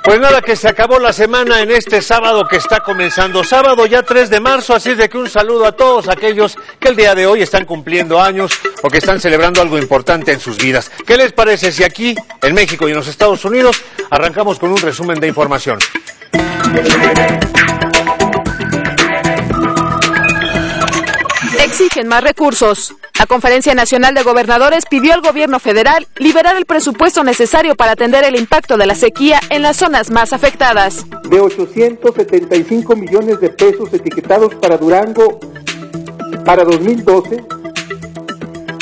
Pues nada, que se acabó la semana en este sábado que está comenzando, sábado ya 3 de marzo, así es de que un saludo a todos aquellos que el día de hoy están cumpliendo años o que están celebrando algo importante en sus vidas. ¿Qué les parece si aquí, en México y en los Estados Unidos, arrancamos con un resumen de información? Exigen más recursos. La Conferencia Nacional de Gobernadores pidió al gobierno federal liberar el presupuesto necesario para atender el impacto de la sequía en las zonas más afectadas. De 875 millones de pesos etiquetados para Durango para 2012,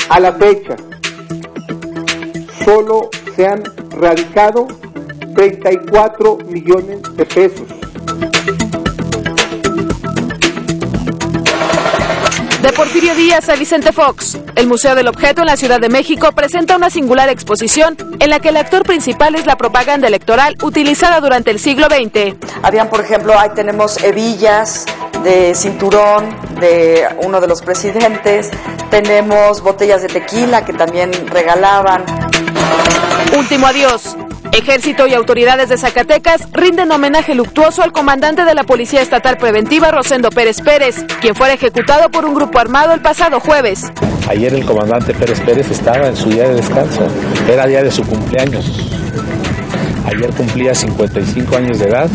a la fecha, solo se han radicado 34 millones de pesos. De Porfirio Díaz a Vicente Fox, el Museo del Objeto en la Ciudad de México presenta una singular exposición en la que el actor principal es la propaganda electoral utilizada durante el siglo XX. Habían, por ejemplo, ahí tenemos hebillas de cinturón de uno de los presidentes, tenemos botellas de tequila que también regalaban. Último adiós. Ejército y autoridades de Zacatecas rinden homenaje luctuoso al comandante de la Policía Estatal Preventiva, Rosendo Pérez Pérez, quien fuera ejecutado por un grupo armado el pasado jueves. Ayer el comandante Pérez Pérez estaba en su día de descanso, era día de su cumpleaños. Ayer cumplía 55 años de edad.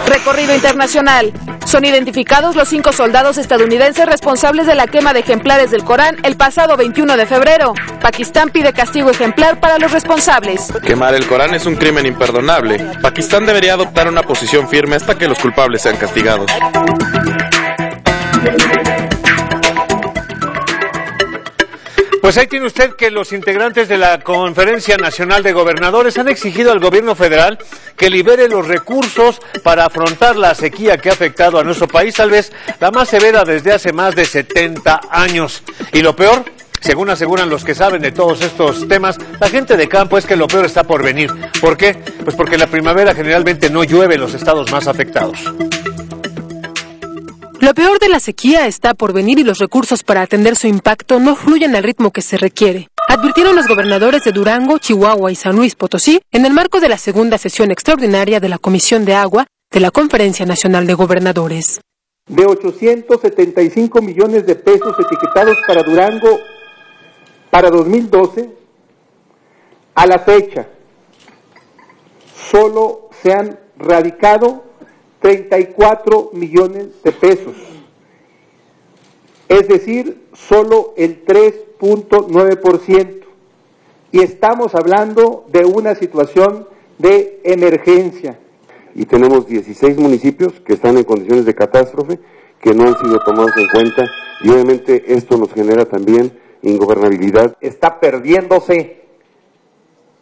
Recorrido internacional. Son identificados los 5 soldados estadounidenses responsables de la quema de ejemplares del Corán el pasado 21 de febrero. Pakistán pide castigo ejemplar para los responsables. Quemar el Corán es un crimen imperdonable. Pakistán debería adoptar una posición firme hasta que los culpables sean castigados. Pues ahí tiene usted que los integrantes de la Conferencia Nacional de Gobernadores han exigido al gobierno federal que libere los recursos para afrontar la sequía que ha afectado a nuestro país, tal vez la más severa desde hace más de 70 años. Y lo peor, según aseguran los que saben de todos estos temas, la gente de campo, es que lo peor está por venir. ¿Por qué? Pues porque en la primavera generalmente no llueve en los estados más afectados. Lo peor de la sequía está por venir y los recursos para atender su impacto no fluyen al ritmo que se requiere, advirtieron los gobernadores de Durango, Chihuahua y San Luis Potosí en el marco de la segunda sesión extraordinaria de la Comisión de Agua de la Conferencia Nacional de Gobernadores. De 875 millones de pesos etiquetados para Durango para 2012, a la fecha, solo se han radicado 34 millones de pesos, es decir, solo el 3.9%, y estamos hablando de una situación de emergencia. Y tenemos 16 municipios que están en condiciones de catástrofe, que no han sido tomados en cuenta, y obviamente esto nos genera también ingobernabilidad. Está perdiéndose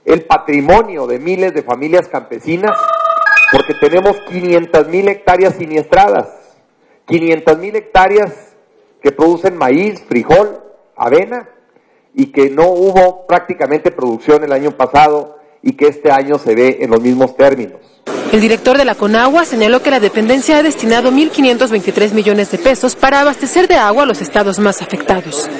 el patrimonio de miles de familias campesinas, porque tenemos 500,000 hectáreas siniestradas, 500,000 hectáreas que producen maíz, frijol, avena, y que no hubo prácticamente producción el año pasado y que este año se ve en los mismos términos. El director de la CONAGUA señaló que la dependencia ha destinado 1.523 millones de pesos para abastecer de agua a los estados más afectados.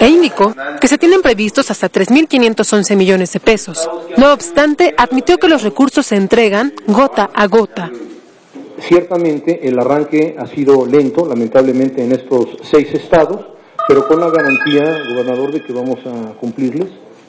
E indicó que se tienen previstos hasta 3.511 millones de pesos. No obstante, admitió que los recursos se entregan gota a gota. Ciertamente el arranque ha sido lento, lamentablemente en estos 6 estados, pero con la garantía, gobernador, de que vamos a cumplirles,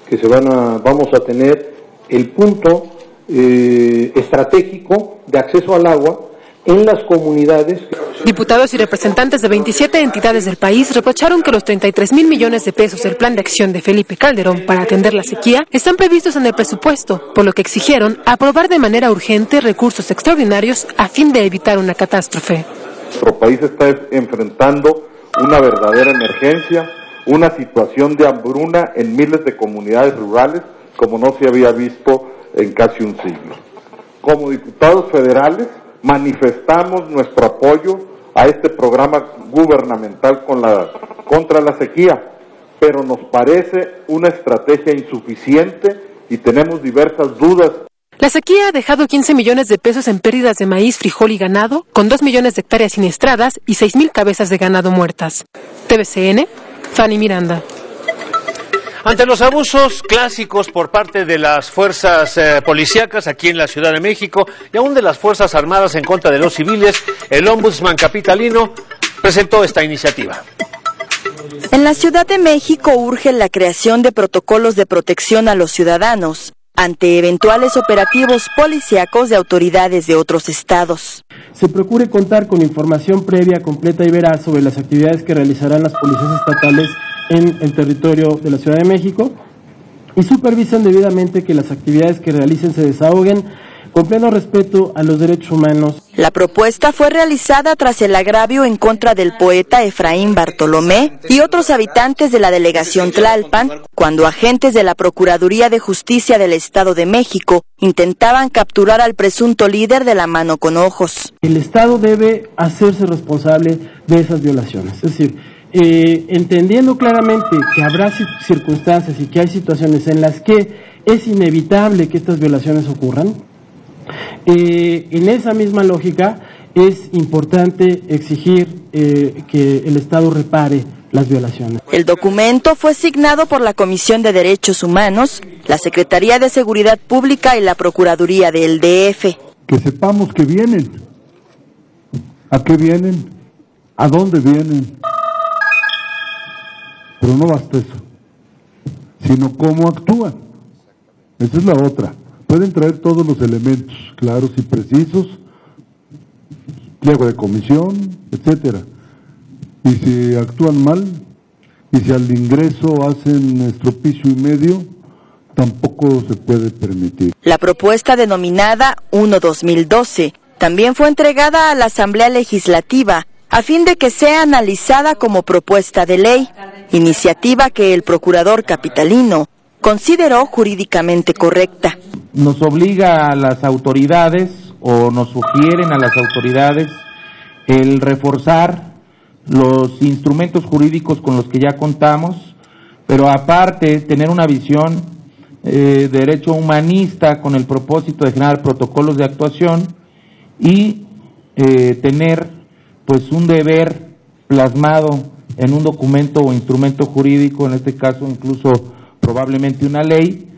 que vamos a tener el punto estratégico de acceso al agua en las comunidades. Diputados y representantes de 27 entidades del país reprocharon que los 33,000 millones de pesos del Plan de Acción de Felipe Calderón para atender la sequía están previstos en el presupuesto, por lo que exigieron aprobar de manera urgente recursos extraordinarios a fin de evitar una catástrofe. Nuestro país está enfrentando una verdadera emergencia, una situación de hambruna en miles de comunidades rurales como no se había visto en casi un siglo. Como diputados federales, manifestamos nuestro apoyo a este programa gubernamental contra la sequía, pero nos parece una estrategia insuficiente y tenemos diversas dudas. La sequía ha dejado 15 millones de pesos en pérdidas de maíz, frijol y ganado, con 2 millones de hectáreas siniestradas y 6,000 cabezas de ganado muertas. TVCN, Fanny Miranda. Ante los abusos clásicos por parte de las fuerzas policíacas aquí en la Ciudad de México y aún de las Fuerzas Armadas en contra de los civiles, el ombudsman capitalino presentó esta iniciativa. En la Ciudad de México urge la creación de protocolos de protección a los ciudadanos ante eventuales operativos policíacos de autoridades de otros estados. Se procure contar con información previa, completa y veraz sobre las actividades que realizarán las policías estatales en el territorio de la Ciudad de México y supervisan debidamente que las actividades que realicen se desahoguen con pleno respeto a los derechos humanos. La propuesta fue realizada tras el agravio en contra del poeta Efraín Bartolomé y otros habitantes de la delegación Tlalpan, cuando agentes de la Procuraduría de Justicia del Estado de México intentaban capturar al presunto líder de la mano con ojos. El Estado debe hacerse responsable de esas violaciones, es decir, entendiendo claramente que habrá circunstancias y que hay situaciones en las que es inevitable que estas violaciones ocurran, en esa misma lógica es importante exigir que el Estado repare las violaciones. El documento fue signado por la Comisión de Derechos Humanos, la Secretaría de Seguridad Pública y la Procuraduría del DF. Que sepamos que vienen, a qué vienen, a dónde vienen. Pero no basta eso, sino cómo actúan. Esa es la otra. Pueden traer todos los elementos claros y precisos, pliego de comisión, etcétera. Y si actúan mal, y si al ingreso hacen estropicio y medio, tampoco se puede permitir. La propuesta denominada 1-2012 también fue entregada a la Asamblea Legislativa a fin de que sea analizada como propuesta de ley, iniciativa que el procurador capitalino consideró jurídicamente correcta. Nos obliga a las autoridades o nos sugieren a las autoridades el reforzar los instrumentos jurídicos con los que ya contamos, pero aparte tener una visión de derecho humanista con el propósito de generar protocolos de actuación y tener pues un deber plasmado en un documento o instrumento jurídico, en este caso incluso probablemente una ley,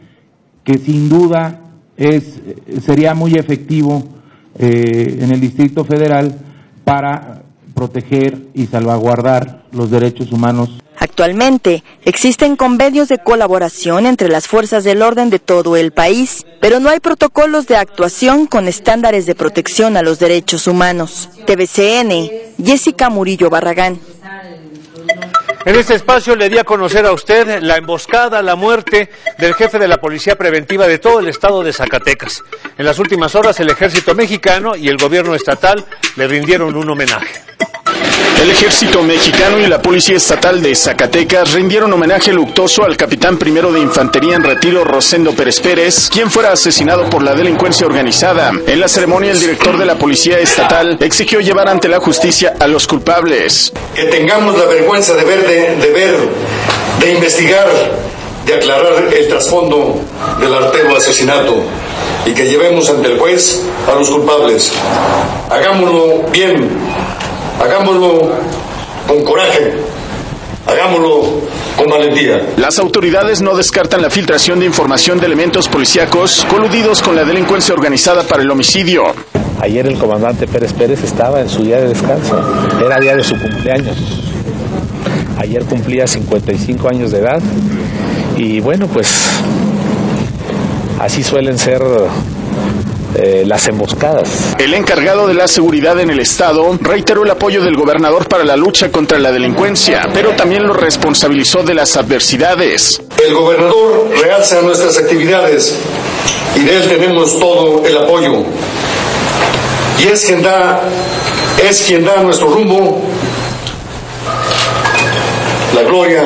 que sin duda sería muy efectivo en el Distrito Federal para proteger y salvaguardar los derechos humanos. Actualmente existen convenios de colaboración entre las fuerzas del orden de todo el país, pero no hay protocolos de actuación con estándares de protección a los derechos humanos. TVCN, Jessica Murillo Barragán. En este espacio le di a conocer a usted la emboscada, la muerte del jefe de la Policía Preventiva de todo el estado de Zacatecas. En las últimas horas el Ejército Mexicano y el gobierno estatal le rindieron un homenaje. El Ejército Mexicano y la Policía Estatal de Zacatecas rindieron homenaje luctuoso al capitán primero de Infantería en retiro Rosendo Pérez Pérez, quien fuera asesinado por la delincuencia organizada. En la ceremonia, el director de la Policía Estatal exigió llevar ante la justicia a los culpables. Que tengamos la vergüenza de investigar, de aclarar el trasfondo del artero asesinato y que llevemos ante el juez a los culpables. Hagámoslo bien. Hagámoslo con coraje, hagámoslo con valentía. Las autoridades no descartan la filtración de información de elementos policíacos coludidos con la delincuencia organizada para el homicidio. Ayer el comandante Pérez Pérez estaba en su día de descanso, era día de su cumpleaños. Ayer cumplía 55 años de edad y bueno, pues así suelen ser las emboscadas. El encargado de la seguridad en el estado reiteró el apoyo del gobernador para la lucha contra la delincuencia, pero también lo responsabilizó de las adversidades. El gobernador realza nuestras actividades y de él tenemos todo el apoyo. Y es quien da nuestro rumbo, la gloria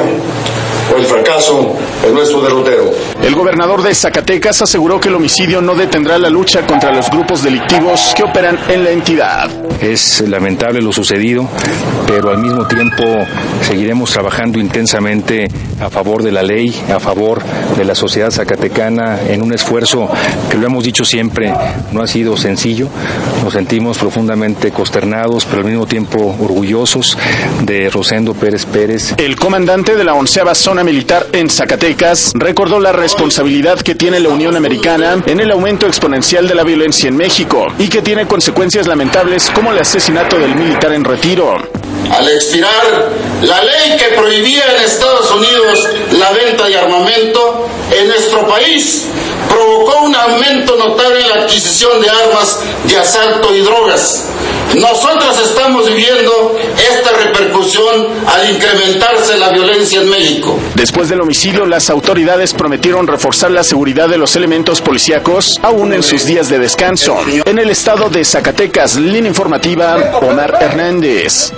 o el fracaso de nuestro derrotero. El gobernador de Zacatecas aseguró que el homicidio no detendrá la lucha contra los grupos delictivos que operan en la entidad. Es lamentable lo sucedido, pero al mismo tiempo seguiremos trabajando intensamente a favor de la ley, a favor de la sociedad zacatecana, en un esfuerzo que lo hemos dicho siempre, no ha sido sencillo. Nos sentimos profundamente consternados, pero al mismo tiempo orgullosos de Rosendo Pérez Pérez. El comandante de la 11ª Zona zona militar en Zacatecas, recordó la responsabilidad que tiene la Unión Americana en el aumento exponencial de la violencia en México y que tiene consecuencias lamentables como el asesinato del militar en retiro. Al expirar la ley que prohibía en Estados Unidos la venta de armamento, en nuestro país provocó un aumento notable en la adquisición de armas de asalto y drogas. Nosotros estamos viviendo esta repercusión al incrementarse la violencia en México. Después del homicidio, las autoridades prometieron reforzar la seguridad de los elementos policíacos aún en sus días de descanso. En el estado de Zacatecas, línea informativa, Omar Hernández.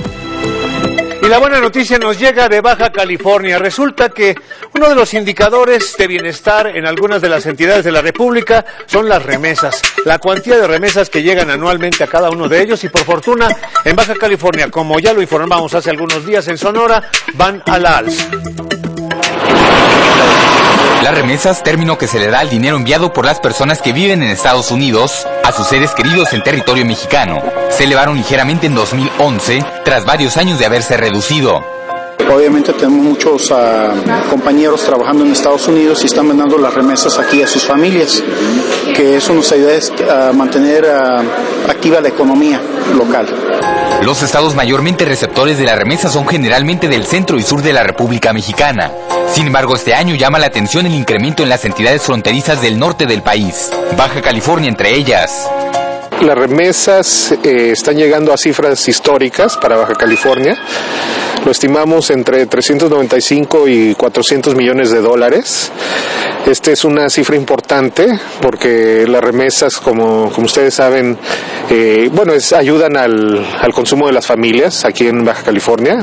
Y la buena noticia nos llega de Baja California. Resulta que uno de los indicadores de bienestar en algunas de las entidades de la República son las remesas. La cuantía de remesas que llegan anualmente a cada uno de ellos y por fortuna en Baja California, como ya lo informamos hace algunos días en Sonora, van a la alza. Las remesas, término que se le da al dinero enviado por las personas que viven en Estados Unidos a sus seres queridos en territorio mexicano, se elevaron ligeramente en 2011 tras varios años de haberse reducido. Obviamente tenemos muchos compañeros trabajando en Estados Unidos y están mandando las remesas aquí a sus familias, que eso nos ayuda a mantener activa la economía local. Los estados mayormente receptores de la remesa son generalmente del centro y sur de la República Mexicana. Sin embargo, este año llama la atención el incremento en las entidades fronterizas del norte del país, Baja California entre ellas. Las remesas están llegando a cifras históricas para Baja California. Lo estimamos entre 395 y 400 millones de dólares. Esta es una cifra importante porque las remesas, como ustedes saben, ayudan al consumo de las familias aquí en Baja California.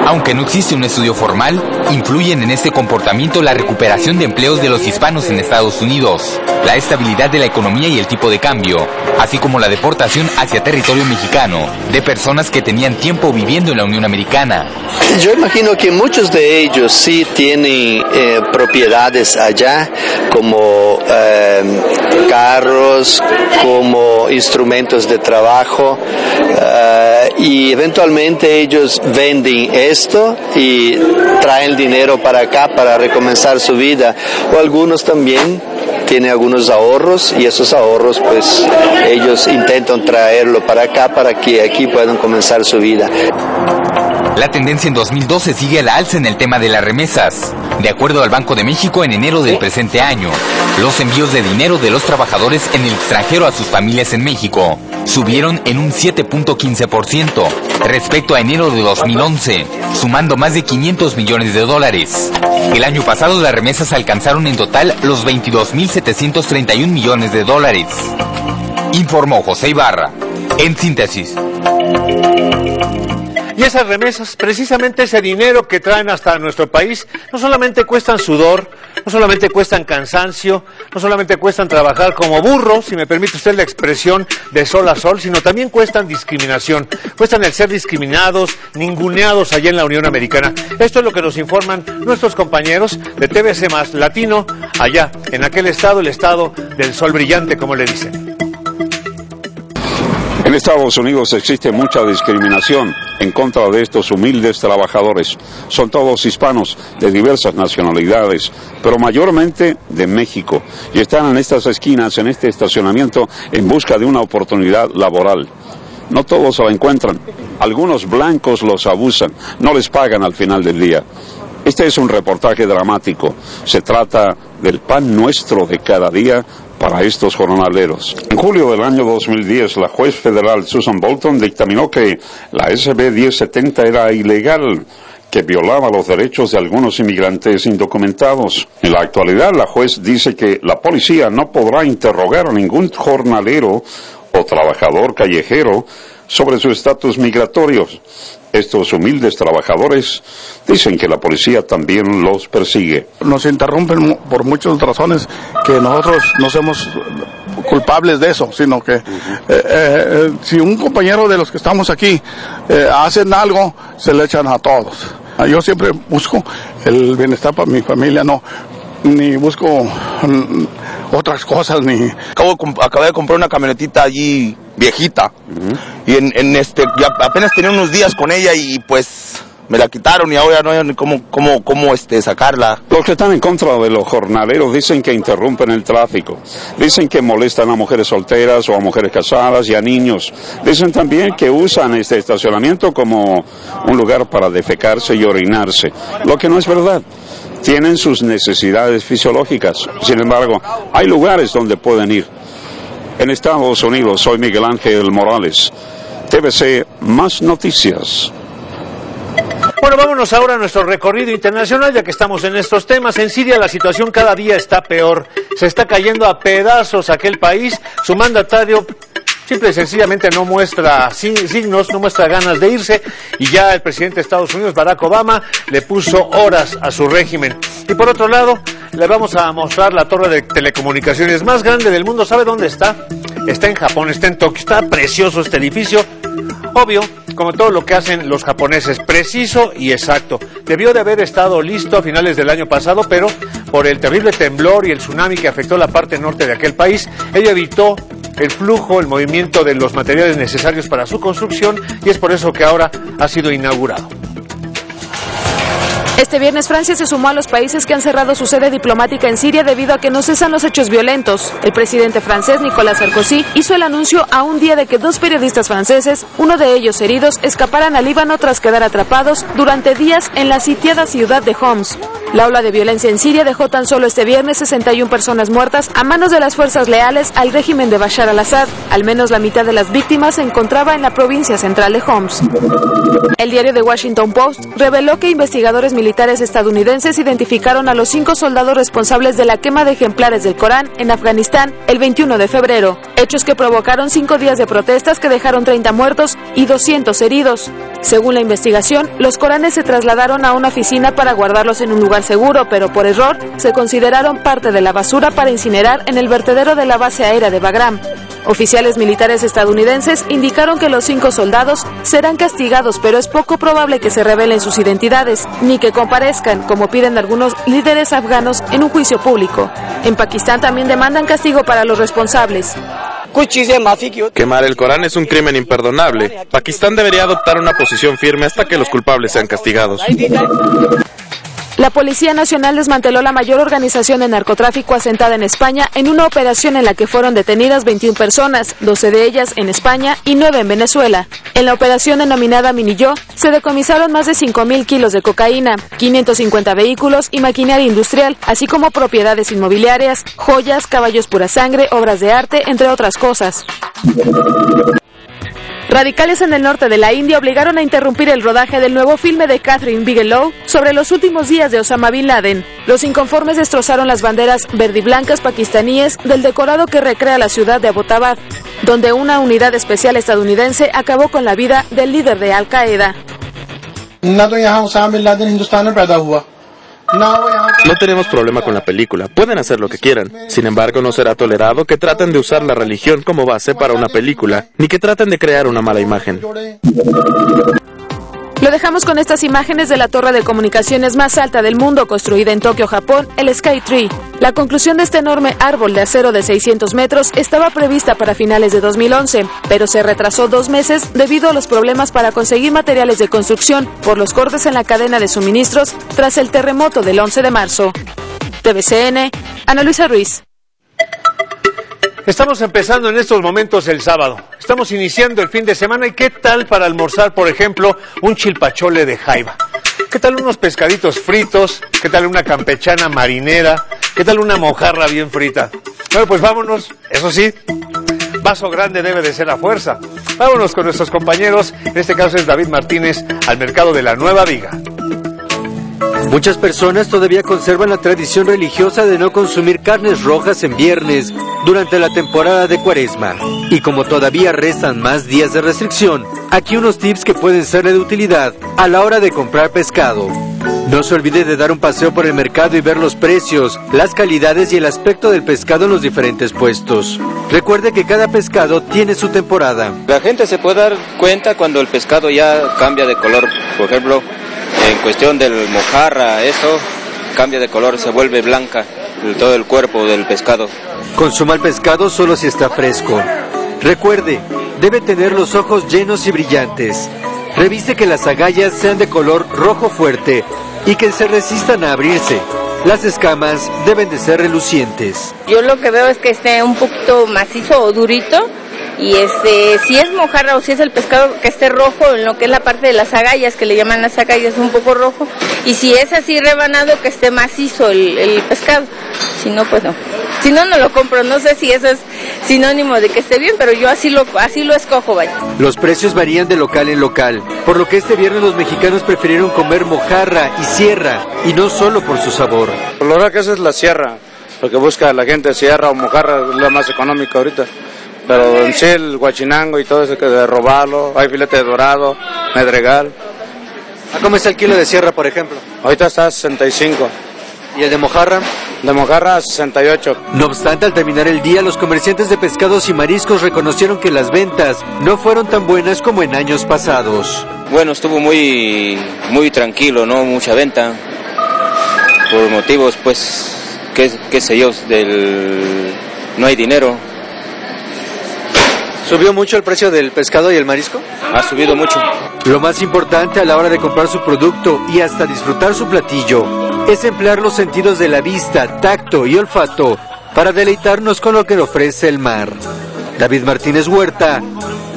Aunque no existe un estudio formal, influyen en este comportamiento la recuperación de empleos de los hispanos en Estados Unidos, la estabilidad de la economía y el tipo de cambio, así como la deportación hacia territorio mexicano de personas que tenían tiempo viviendo en la Unión Americana. Yo imagino que muchos de ellos sí tienen propiedades allá, como carros, como instrumentos de trabajo, y eventualmente ellos venden esto y traen dinero para acá para recomenzar su vida, o algunos también tienen algunos ahorros y esos ahorros pues ellos intentan traerlo para acá para que aquí puedan comenzar su vida. La tendencia en 2012 sigue a la alza en el tema de las remesas. De acuerdo al Banco de México, en enero del presente año, los envíos de dinero de los trabajadores en el extranjero a sus familias en México subieron en un 7.15% respecto a enero de 2011, sumando más de 500 millones de dólares. El año pasado las remesas alcanzaron en total los 22.731 millones de dólares. Informó José Ibarra, en síntesis. Y esas remesas, precisamente ese dinero que traen hasta nuestro país, no solamente cuestan sudor, no solamente cuestan cansancio, no solamente cuestan trabajar como burros, si me permite usted la expresión de sol a sol, sino también cuestan discriminación, cuestan el ser discriminados, ninguneados allá en la Unión Americana. Esto es lo que nos informan nuestros compañeros de TVC Más Latino, allá en aquel estado, el estado del sol brillante, como le dicen. En Estados Unidos existe mucha discriminación en contra de estos humildes trabajadores. Son todos hispanos de diversas nacionalidades, pero mayormente de México. Y están en estas esquinas, en este estacionamiento, en busca de una oportunidad laboral. No todos se la encuentran. Algunos blancos los abusan, no les pagan al final del día. Este es un reportaje dramático. Se trata del pan nuestro de cada día para estos jornaleros. En julio del año 2010, la juez federal Susan Bolton dictaminó que la SB 1070 era ilegal, que violaba los derechos de algunos inmigrantes indocumentados. En la actualidad, la juez dice que la policía no podrá interrogar a ningún jornalero o trabajador callejero sobre su estatus migratorio. Estos humildes trabajadores dicen que la policía también los persigue. Nos interrumpen por muchas razones que nosotros no somos culpables de eso, sino que si un compañero de los que estamos aquí hacen algo, se le echan a todos. Yo siempre busco el bienestar para mi familia, ni busco otras cosas, ni... Acabé de comprar una camionetita allí viejita, y ya apenas tenía unos días con ella y pues Me la quitaron y ahora no hay ni cómo sacarla. Los que están en contra de los jornaleros dicen que interrumpen el tráfico, dicen que molestan a mujeres solteras o a mujeres casadas y a niños. Dicen también que usan este estacionamiento como un lugar para defecarse y orinarse, lo que no es verdad. Tienen sus necesidades fisiológicas, sin embargo, hay lugares donde pueden ir. En Estados Unidos, soy Miguel Ángel Morales, TVC Más Noticias. Bueno, vámonos ahora a nuestro recorrido internacional, ya que estamos en estos temas. En Siria la situación cada día está peor. Se está cayendo a pedazos aquel país. Su mandatario simple y sencillamente no muestra signos, no muestra ganas de irse, y ya el presidente de Estados Unidos, Barack Obama, le puso horas a su régimen. Y por otro lado, le vamos a mostrar la torre de telecomunicaciones más grande del mundo. ¿Sabe dónde está? Está en Japón, está en Tokio. Está precioso este edificio. Obvio, como todo lo que hacen los japoneses, preciso y exacto. Debió de haber estado listo a finales del año pasado, pero por el terrible temblor y el tsunami que afectó la parte norte de aquel país, ello evitó el flujo, el movimiento de los materiales necesarios para su construcción, y es por eso que ahora ha sido inaugurado. Este viernes Francia se sumó a los países que han cerrado su sede diplomática en Siria debido a que no cesan los hechos violentos. El presidente francés Nicolas Sarkozy hizo el anuncio a un día de que 2 periodistas franceses, uno de ellos heridos, escaparan al Líbano tras quedar atrapados durante días en la sitiada ciudad de Homs. La ola de violencia en Siria dejó tan solo este viernes 61 personas muertas a manos de las fuerzas leales al régimen de Bashar al-Assad. Al menos la mitad de las víctimas se encontraba en la provincia central de Homs. El diario The Washington Post reveló que investigadores militares estadounidenses identificaron a los 5 soldados responsables de la quema de ejemplares del Corán en Afganistán el 21 de febrero, hechos que provocaron 5 días de protestas que dejaron 30 muertos y 200 heridos. Según la investigación, los Coranes se trasladaron a una oficina para guardarlos en un lugar seguro, pero por error se consideraron parte de la basura para incinerar en el vertedero de la base aérea de Bagram. Oficiales militares estadounidenses indicaron que los 5 soldados serán castigados, pero es poco probable que se revelen sus identidades, ni que comparezcan, como piden algunos líderes afganos en un juicio público. En Pakistán también demandan castigo para los responsables. Quemar el Corán es un crimen imperdonable. Pakistán debería adoptar una posición firme hasta que los culpables sean castigados. La Policía Nacional desmanteló la mayor organización de narcotráfico asentada en España en una operación en la que fueron detenidas 21 personas, 12 de ellas en España y 9 en Venezuela. En la operación denominada Minillo, se decomisaron más de 5.000 kilos de cocaína, 550 vehículos y maquinaria industrial, así como propiedades inmobiliarias, joyas, caballos pura sangre, obras de arte, entre otras cosas. Radicales en el norte de la India obligaron a interrumpir el rodaje del nuevo filme de Catherine Bigelow sobre los últimos días de Osama Bin Laden. Los inconformes destrozaron las banderas verde y blancas pakistaníes del decorado que recrea la ciudad de Abbottabad, donde una unidad especial estadounidense acabó con la vida del líder de Al-Qaeda. No tenemos problema con la película, pueden hacer lo que quieran. Sin embargo, no será tolerado que traten de usar la religión como base para una película, ni que traten de crear una mala imagen. Lo dejamos con estas imágenes de la torre de comunicaciones más alta del mundo, construida en Tokio, Japón, el Sky Tree. La conclusión de este enorme árbol de acero de 600 metros estaba prevista para finales de 2011, pero se retrasó 2 meses debido a los problemas para conseguir materiales de construcción por los cortes en la cadena de suministros tras el terremoto del 11 de marzo. TVCN, Ana Luisa Ruiz. Estamos empezando en estos momentos el sábado. Estamos iniciando el fin de semana. ¿Y qué tal para almorzar, por ejemplo, un chilpachole de jaiba? ¿Qué tal unos pescaditos fritos? ¿Qué tal una campechana marinera? ¿Qué tal una mojarra bien frita? Bueno, pues vámonos. Eso sí, vaso grande debe de ser a fuerza. Vámonos con nuestros compañeros. En este caso es David Martínez, al mercado de la Nueva Viga. Muchas personas todavía conservan la tradición religiosa de no consumir carnes rojas en viernes durante la temporada de Cuaresma. Y como todavía restan más días de restricción, aquí unos tips que pueden serle de utilidad a la hora de comprar pescado. No se olvide de dar un paseo por el mercado y ver los precios, las calidades y el aspecto del pescado en los diferentes puestos. Recuerde que cada pescado tiene su temporada. La gente se puede dar cuenta cuando el pescado ya cambia de color. Por ejemplo, en cuestión del mojarra, eso cambia de color, se vuelve blanca todo el cuerpo del pescado. Consuma el pescado solo si está fresco. Recuerde, debe tener los ojos llenos y brillantes. Revise que las agallas sean de color rojo fuerte y que se resistan a abrirse. Las escamas deben de ser relucientes. Yo lo que veo es que esté un poquito macizo o durito, y si es mojarra o si es el pescado, que esté rojo en lo que es la parte de las agallas, que le llaman las agallas, un poco rojo, y si es así rebanado, que esté macizo el pescado. Si no, pues no. Si no, no lo compro. No sé si eso es sinónimo de que esté bien, pero yo así lo escojo, vaya. Los precios varían de local en local, por lo que este viernes los mexicanos prefirieron comer mojarra y sierra, y no solo por su sabor. Lo verdad que esa es la sierra, porque busca la gente sierra o mojarra, es la más económica ahorita. Pero en sí el guachinango y todo eso, que de robalo, hay filete de dorado, medregal. ¿A cómo está el kilo de sierra, por ejemplo? Ahorita está a 65. ¿Y el de mojarra? De mojarra a 68. No obstante, al terminar el día, los comerciantes de pescados y mariscos reconocieron que las ventas no fueron tan buenas como en años pasados. Bueno, estuvo muy tranquilo, no mucha venta, por motivos, pues, qué sé yo, no hay dinero. ¿Subió mucho el precio del pescado y el marisco? Ha subido mucho. Lo más importante a la hora de comprar su producto y hasta disfrutar su platillo es emplear los sentidos de la vista, tacto y olfato para deleitarnos con lo que ofrece el mar. David Martínez Huerta,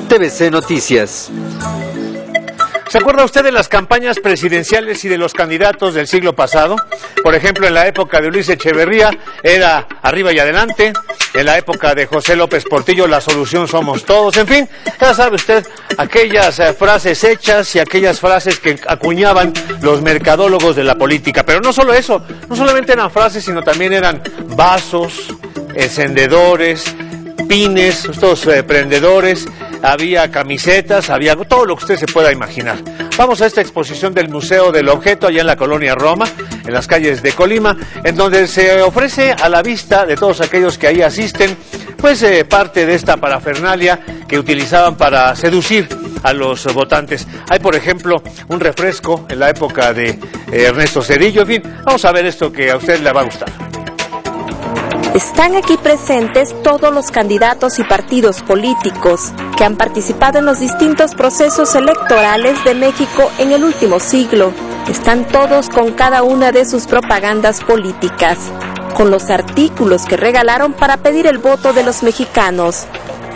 TVC Noticias. ¿Se acuerda usted de las campañas presidenciales y de los candidatos del siglo pasado? Por ejemplo, en la época de Luis Echeverría era arriba y adelante. En la época de José López Portillo, la solución somos todos. En fin, ya sabe usted, aquellas frases hechas y aquellas frases que acuñaban los mercadólogos de la política. Pero no solo eso, no solamente eran frases, sino también eran vasos, encendedores, pines, estos prendedores, había camisetas, había todo lo que usted se pueda imaginar. Vamos a esta exposición del Museo del Objeto allá en la colonia Roma, en las calles de Colima, en donde se ofrece a la vista de todos aquellos que ahí asisten, pues parte de esta parafernalia que utilizaban para seducir a los votantes. Hay, por ejemplo, un refresco en la época de Ernesto Zedillo. En fin, vamos a ver esto que a usted le va a gustar. Están aquí presentes todos los candidatos y partidos políticos que han participado en los distintos procesos electorales de México en el último siglo. Están todos con cada una de sus propagandas políticas, con los artículos que regalaron para pedir el voto de los mexicanos,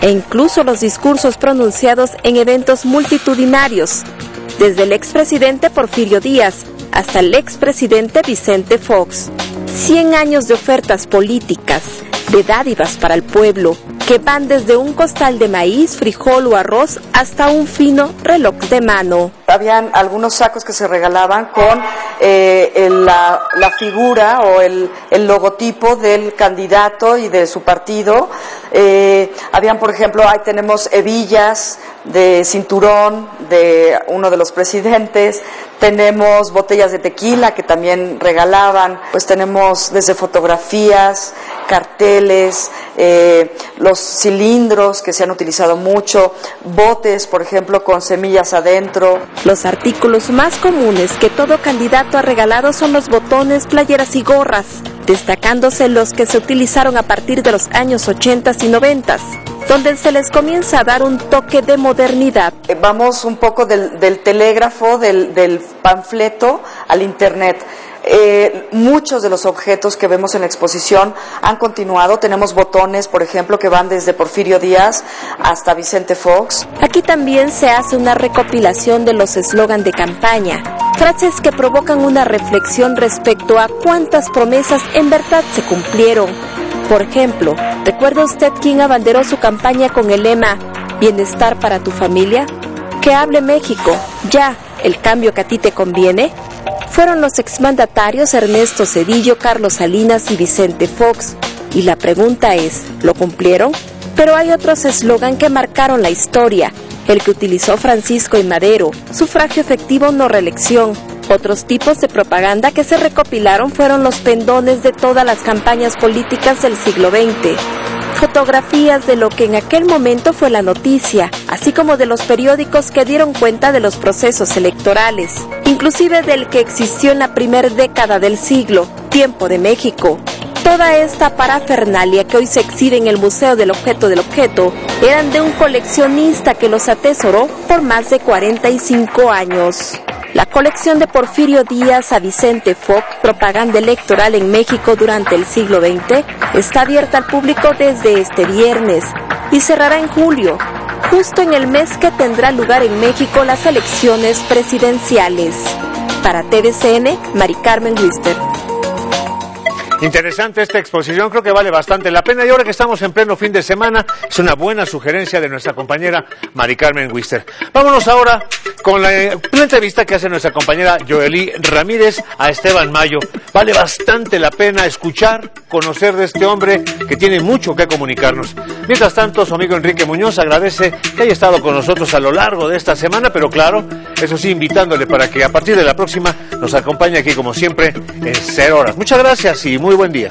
e incluso los discursos pronunciados en eventos multitudinarios, desde el expresidente Porfirio Díaz hasta el expresidente Vicente Fox. 100 años de ofertas políticas, de dádivas para el pueblo, que van desde un costal de maíz, frijol o arroz hasta un fino reloj de mano. Habían algunos sacos que se regalaban con la figura o el logotipo del candidato y de su partido. Habían, por ejemplo, ahí tenemos hebillas de cinturón de uno de los presidentes, tenemos botellas de tequila que también regalaban, pues tenemos desde fotografías, carteles, los cilindros que se han utilizado mucho, botes, por ejemplo, con semillas adentro. Los artículos más comunes que todo candidato ha regalado son los botones, playeras y gorras, destacándose los que se utilizaron a partir de los años 80 y 90, donde se les comienza a dar un toque de modernidad. Vamos un poco del telégrafo, del panfleto al internet. Muchos de los objetos que vemos en la exposición han continuado. Tenemos botones, por ejemplo, que van desde Porfirio Díaz hasta Vicente Fox. Aquí también se hace una recopilación de los eslogan de campaña, frases que provocan una reflexión respecto a cuántas promesas en verdad se cumplieron. Por ejemplo, ¿recuerda usted quién abanderó su campaña con el lema «Bienestar para tu familia»? Que hable México, ya, el cambio que a ti te conviene. Fueron los exmandatarios Ernesto Zedillo, Carlos Salinas y Vicente Fox. Y la pregunta es, ¿lo cumplieron? Pero hay otros eslogan que marcaron la historia. El que utilizó Francisco I. Madero, sufragio efectivo, no reelección. Otros tipos de propaganda que se recopilaron fueron los pendones de todas las campañas políticas del siglo XX. Fotografías de lo que en aquel momento fue la noticia, así como de los periódicos que dieron cuenta de los procesos electorales, inclusive del que existió en la primera década del siglo, Tiempo de México. Toda esta parafernalia que hoy se exhibe en el Museo del Objeto eran de un coleccionista que los atesoró por más de 45 años. La colección de Porfirio Díaz a Vicente Fox, propaganda electoral en México durante el siglo XX, está abierta al público desde este viernes y cerrará en julio, justo en el mes que tendrá lugar en México las elecciones presidenciales. Para TVCN, Mari Carmen Wister. Interesante esta exposición, creo que vale bastante la pena y ahora que estamos en pleno fin de semana es una buena sugerencia de nuestra compañera Mari Carmen Wister. Vámonos ahora con la entrevista que hace nuestra compañera Joely Ramírez a Esteban Mayo. Vale bastante la pena escuchar, conocer de este hombre que tiene mucho que comunicarnos. Mientras tanto, su amigo Enrique Muñoz agradece que haya estado con nosotros a lo largo de esta semana, pero claro, eso sí, invitándole para que a partir de la próxima nos acompañe aquí como siempre en 0 horas. Muchas gracias y muy buen día.